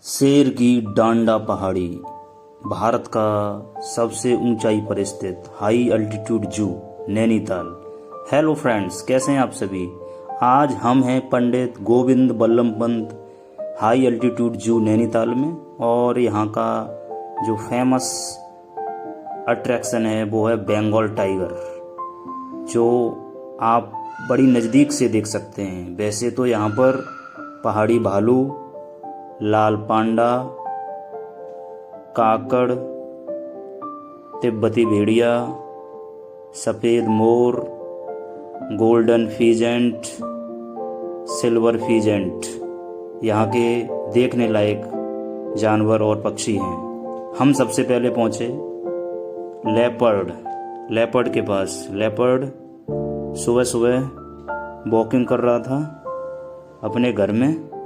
शेर की डांडा पहाड़ी भारत का सबसे ऊंचाई पर स्थित हाई अल्टीट्यूड जू नैनीताल। हेलो फ्रेंड्स, कैसे हैं आप सभी। आज हम हैं पंडित गोविंद बल्लभ पंत हाई अल्टीट्यूड जू नैनीताल में, और यहाँ का जो फेमस अट्रैक्शन है वो है बंगाल टाइगर, जो आप बड़ी नज़दीक से देख सकते हैं। वैसे तो यहाँ पर पहाड़ी भालू, लाल पांडा, काकड़, तिब्बती भेड़िया, सफ़ेद मोर, गोल्डन फीजेंट, सिल्वर फीजेंट यहाँ के देखने लायक जानवर और पक्षी हैं। हम सबसे पहले पहुँचे लेपर्ड के पास। लेपर्ड सुबह सुबह वॉकिंग कर रहा था अपने घर में।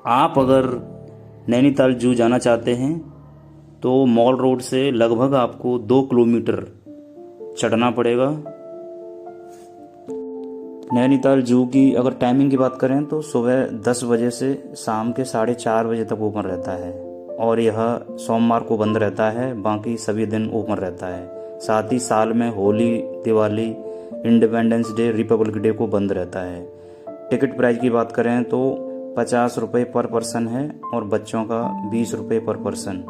आप अगर नैनीताल जू जाना चाहते हैं तो मॉल रोड से लगभग आपको 2 किलोमीटर चढ़ना पड़ेगा। नैनीताल जू की अगर टाइमिंग की बात करें तो सुबह 10 बजे से शाम के 4:30 बजे तक ओपन रहता है, और यह सोमवार को बंद रहता है, बाकी सभी दिन ओपन रहता है। साथ ही साल में Holi, Diwali, independence day, Republic day को बंद रहता है। टिकट प्राइस की बात करें तो 50 रुपये पर पर्सन है, और बच्चों का 20 रुपये पर पर्सन।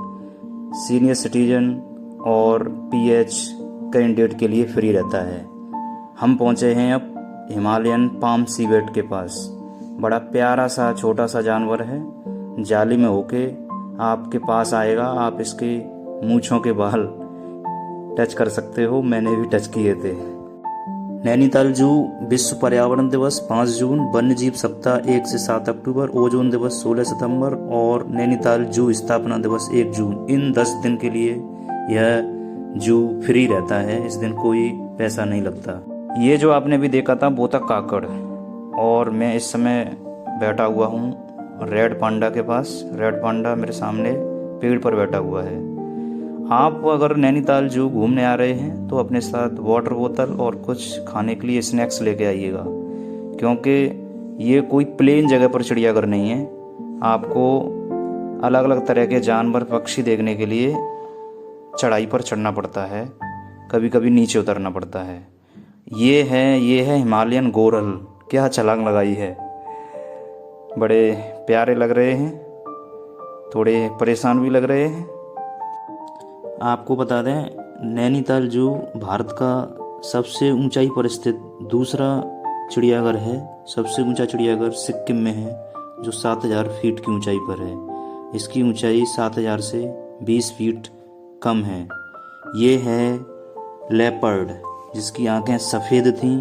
सीनियर सिटीजन और PH कैंडिडेट के लिए फ्री रहता है। हम पहुंचे हैं अब हिमालयन पाम सीवेट के पास। बड़ा प्यारा सा छोटा सा जानवर है, जाली में होके आपके पास आएगा। आप इसके मूंछों के बाल टच कर सकते हो, मैंने भी टच किए थे। नैनीताल जू विश्व पर्यावरण दिवस 5 जून, वन्य जीव सप्ताह 1 से 7 अक्टूबर, ओजोन दिवस 16 सितंबर और नैनीताल जू स्थापना दिवस 1 जून, इन 10 दिन के लिए यह जू फ्री रहता है। इस दिन कोई पैसा नहीं लगता। ये जो आपने भी देखा था वो था काकड़, और मैं इस समय बैठा हुआ हूँ रेड पांडा के पास। रेड पांडा मेरे सामने पेड़ पर बैठा हुआ है। आप अगर नैनीताल जू घूमने आ रहे हैं तो अपने साथ वाटर बोतल और कुछ खाने के लिए स्नैक्स लेके आइएगा, क्योंकि ये कोई प्लेन जगह पर चिड़ियाघर नहीं है। आपको अलग अलग तरह के जानवर, पक्षी देखने के लिए चढ़ाई पर चढ़ना पड़ता है, कभी कभी नीचे उतरना पड़ता है। ये है हिमालयन गोरल। क्या छलांग लगाई है, बड़े प्यारे लग रहे हैं, थोड़े परेशान भी लग रहे हैं। आपको बता दें, नैनीताल जू भारत का सबसे ऊंचाई पर स्थित दूसरा चिड़ियाघर है। सबसे ऊंचा चिड़ियाघर सिक्किम में है, जो 7000 फीट की ऊंचाई पर है। इसकी ऊंचाई 7000 से 20 फीट कम है। ये है लेपर्ड, जिसकी आंखें सफ़ेद थीं,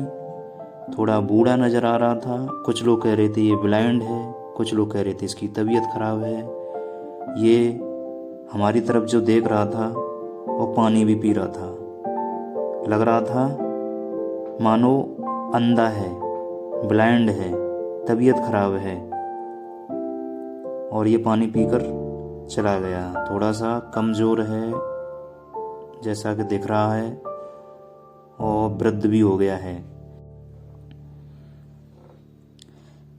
थोड़ा बूढ़ा नज़र आ रहा था। कुछ लोग कह रहे थे ये ब्लाइंड है, कुछ लोग कह रहे थे इसकी तबीयत खराब है। ये हमारी तरफ जो देख रहा था वो पानी भी पी रहा था। लग रहा था मानो अंधा है, ब्लाइंड है, तबीयत खराब है, और ये पानी पीकर चला गया। थोड़ा सा कमज़ोर है जैसा कि दिख रहा है, और वृद्ध भी हो गया है।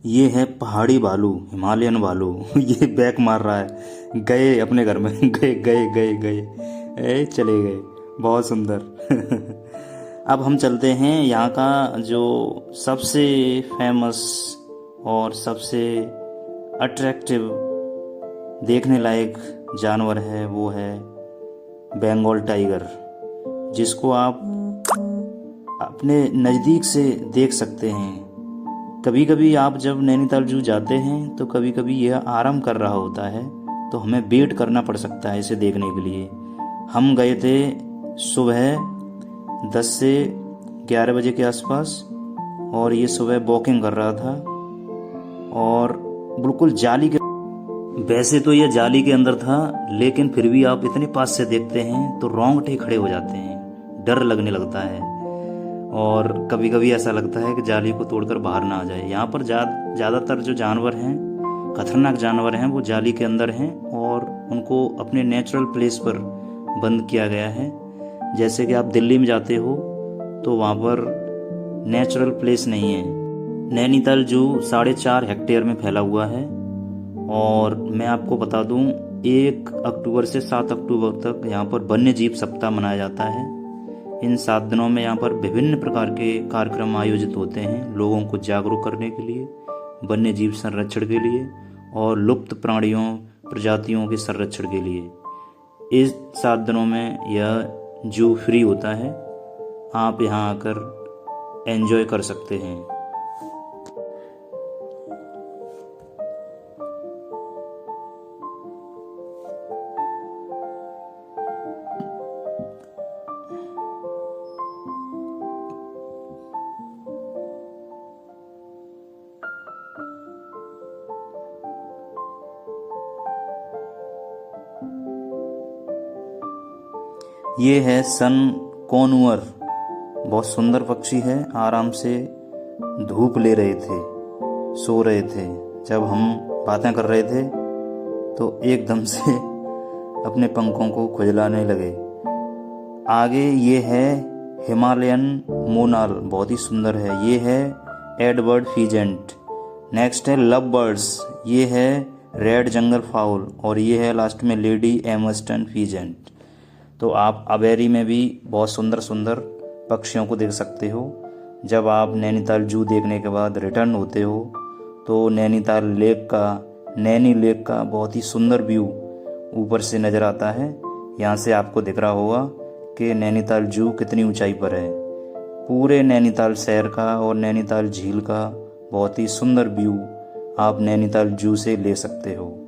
ये है पहाड़ी भालू, हिमालयन भालू। ये बैक मार रहा है, गए अपने घर में, गए चले गए। बहुत सुंदर। अब हम चलते हैं यहाँ का जो सबसे फेमस और सबसे अट्रैक्टिव देखने लायक जानवर है, वो है बंगाल टाइगर, जिसको आप अपने नज़दीक से देख सकते हैं। कभी कभी आप जब नैनीताल जू जाते हैं तो कभी कभी यह आराम कर रहा होता है, तो हमें वेट करना पड़ सकता है इसे देखने के लिए। हम गए थे सुबह 10 से 11 बजे के आसपास, और ये सुबह वॉकिंग कर रहा था, और बिल्कुल जाली के, वैसे तो यह जाली के अंदर था, लेकिन फिर भी आप इतने पास से देखते हैं तो रोंगटे खड़े हो जाते हैं, डर लगने लगता है, और कभी कभी ऐसा लगता है कि जाली को तोड़कर बाहर ना आ जाए। यहाँ पर ज़्यादातर जो जानवर हैं, खतरनाक जानवर हैं, वो जाली के अंदर हैं, और उनको अपने नेचुरल प्लेस पर बंद किया गया है। जैसे कि आप दिल्ली में जाते हो तो वहाँ पर नेचुरल प्लेस नहीं है। नैनीताल जू 4.5 हेक्टेयर में फैला हुआ है, और मैं आपको बता दूं 1 अक्टूबर से 7 अक्टूबर तक यहाँ पर वन्य जीव सप्ताह मनाया जाता है। इन 7 दिनों में यहाँ पर विभिन्न प्रकार के कार्यक्रम आयोजित होते हैं लोगों को जागरूक करने के लिए, वन्य जीव संरक्षण के लिए और लुप्त प्राणियों प्रजातियों के संरक्षण के लिए। इस 7 दिनों में यह जू फ्री होता है, आप यहाँ आकर एंजॉय कर सकते हैं। ये है सन कॉनवर, बहुत सुंदर पक्षी है। आराम से धूप ले रहे थे, सो रहे थे। जब हम बातें कर रहे थे तो एकदम से अपने पंखों को खुजलाने लगे। आगे ये है हिमालयन मोनाल, बहुत ही सुंदर है। ये है एडवर्ड फीजेंट। नेक्स्ट है लव बर्ड्स, ये है रेड जंगल फाउल और ये है लास्ट में लेडी एमस्टन फीजेंट। तो आप अवेरी में भी बहुत सुंदर सुंदर पक्षियों को देख सकते हो। जब आप नैनीताल जू देखने के बाद रिटर्न होते हो तो नैनी लेक का बहुत ही सुंदर व्यू ऊपर से नज़र आता है। यहाँ से आपको दिख रहा होगा कि नैनीताल जू कितनी ऊंचाई पर है। पूरे नैनीताल शहर का और नैनीताल झील का बहुत ही सुंदर व्यू आप नैनीताल जू से ले सकते हो।